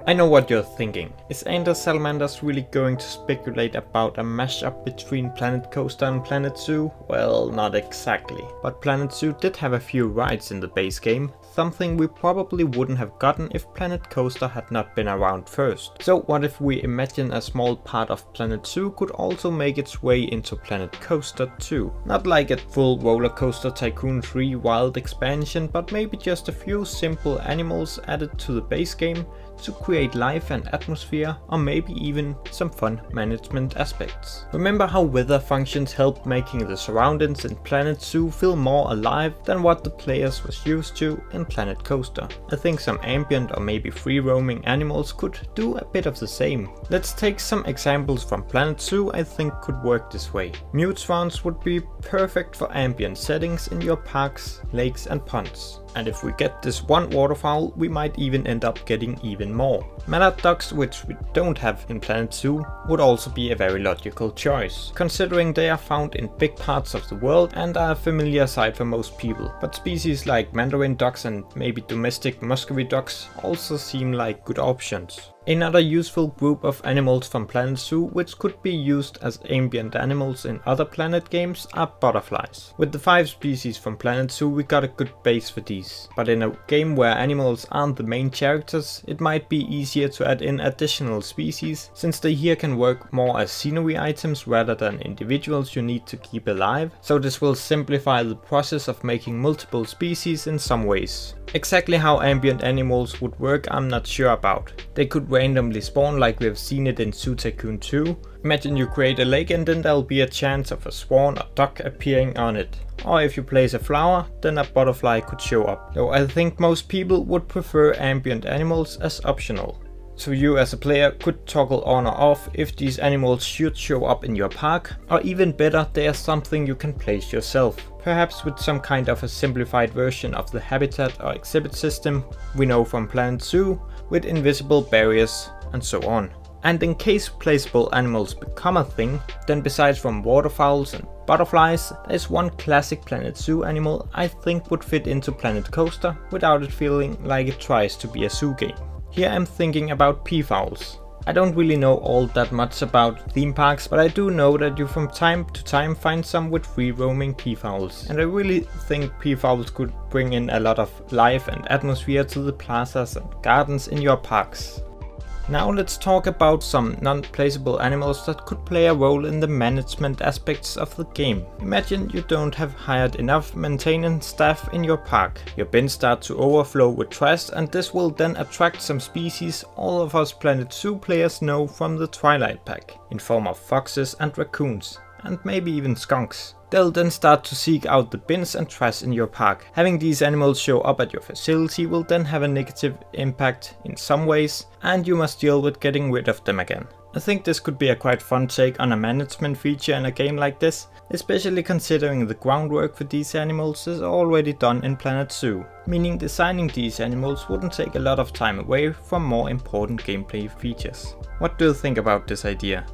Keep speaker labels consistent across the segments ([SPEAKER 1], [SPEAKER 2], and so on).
[SPEAKER 1] I know what you're thinking. Is Ender Salamanders really going to speculate about a mashup between Planet Coaster and Planet Zoo? Well, not exactly. But Planet Zoo did have a few rides in the base game, something we probably wouldn't have gotten if Planet Coaster had not been around first. So what if we imagine a small part of Planet Zoo could also make its way into Planet Coaster too? Not like a full Roller Coaster Tycoon 3 wild expansion, but maybe just a few simple animals added to the base game to create life and atmosphere, or maybe even some fun management aspects. Remember how weather functions help making the surroundings in Planet Zoo feel more alive than what the players was used to in Planet Coaster. I think some ambient or maybe free roaming animals could do a bit of the same. Let's take some examples from Planet Zoo I think could work this way. Mute swans would be perfect for ambient settings in your parks, lakes and ponds. And if we get this one waterfowl, we might even end up getting even more. Mallard ducks, which we don't have in Planet Zoo, would also be a very logical choice, considering they are found in big parts of the world and are a familiar sight for most people. But species like mandarin ducks and maybe domestic Muscovy ducks also seem like good options. Another useful group of animals from Planet Zoo which could be used as ambient animals in other Planet games are butterflies. With the 5 species from Planet Zoo we got a good base for these, but in a game where animals aren't the main characters, it might be easier to add in additional species, since they here can work more as scenery items rather than individuals you need to keep alive, so this will simplify the process of making multiple species in some ways. Exactly how ambient animals would work I'm not sure about. They could randomly spawn like we've seen it in Zoo Tycoon 2. Imagine you create a lake and then there'll be a chance of a swan or duck appearing on it. Or if you place a flower, then a butterfly could show up. Though I think most people would prefer ambient animals as optional. So you as a player could toggle on or off if these animals should show up in your park, or even better, they are something you can place yourself. Perhaps with some kind of a simplified version of the habitat or exhibit system we know from Planet Zoo, with invisible barriers and so on. And in case placeable animals become a thing, then besides from waterfowls and butterflies, there's one classic Planet Zoo animal I think would fit into Planet Coaster without it feeling like it tries to be a zoo game. Here I'm thinking about peafowls. I don't really know all that much about theme parks, but I do know that you from time to time find some with free roaming peafowls. And I really think peafowls could bring in a lot of life and atmosphere to the plazas and gardens in your parks. Now let's talk about some non-placeable animals that could play a role in the management aspects of the game. Imagine you don't have hired enough maintenance staff in your park. Your bins start to overflow with trash, and this will then attract some species all of us Planet Zoo players know from the Twilight Pack, in form of foxes and raccoons, and maybe even skunks. They'll then start to seek out the bins and trash in your park. Having these animals show up at your facility will then have a negative impact in some ways, and you must deal with getting rid of them again. I think this could be a quite fun take on a management feature in a game like this, especially considering the groundwork for these animals is already done in Planet Zoo, meaning designing these animals wouldn't take a lot of time away from more important gameplay features. What do you think about this idea?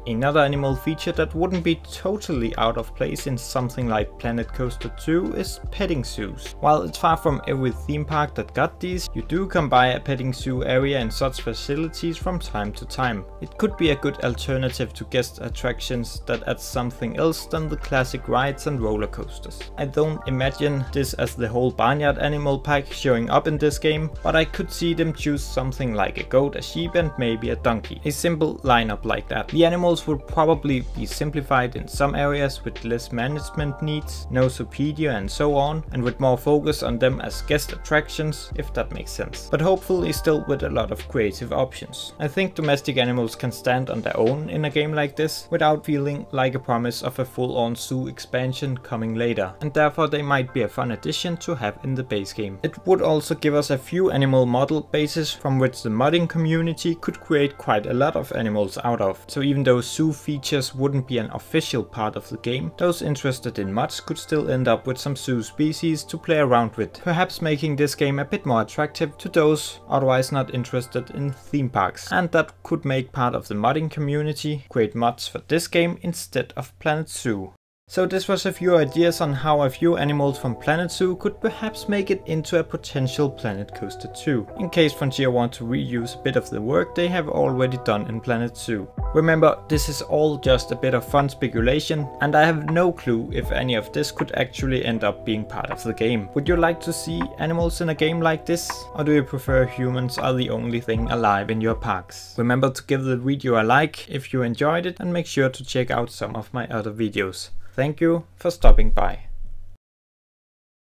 [SPEAKER 1] Another animal feature that wouldn't be totally out of place in something like Planet Coaster 2 is petting zoos. While it's far from every theme park that got these, you do come by a petting zoo area in such facilities from time to time. It could be a good alternative to guest attractions that add something else than the classic rides and roller coasters. I don't imagine this as the whole barnyard animal pack showing up in this game, but I could see them choose something like a goat, a sheep and maybe a donkey. A simple lineup like that. The animals would probably be simplified in some areas with less management needs, no Zoopedia and so on, and with more focus on them as guest attractions, if that makes sense. But hopefully still with a lot of creative options. I think domestic animals can stand on their own in a game like this without feeling like a promise of a full-on zoo expansion coming later, and therefore they might be a fun addition to have in the base game. It would also give us a few animal model bases from which the modding community could create quite a lot of animals out of, so even though zoo features wouldn't be an official part of the game, those interested in mods could still end up with some zoo species to play around with, perhaps making this game a bit more attractive to those otherwise not interested in theme parks. And that could make part of the modding community create mods for this game instead of Planet Zoo. So this was a few ideas on how a few animals from Planet Zoo could perhaps make it into a potential Planet Coaster 2, in case Frontier want to reuse a bit of the work they have already done in Planet Zoo. Remember, this is all just a bit of fun speculation, and I have no clue if any of this could actually end up being part of the game. Would you like to see animals in a game like this? Or do you prefer humans are the only thing alive in your parks? Remember to give the video a like if you enjoyed it, and make sure to check out some of my other videos. Thank you for stopping by.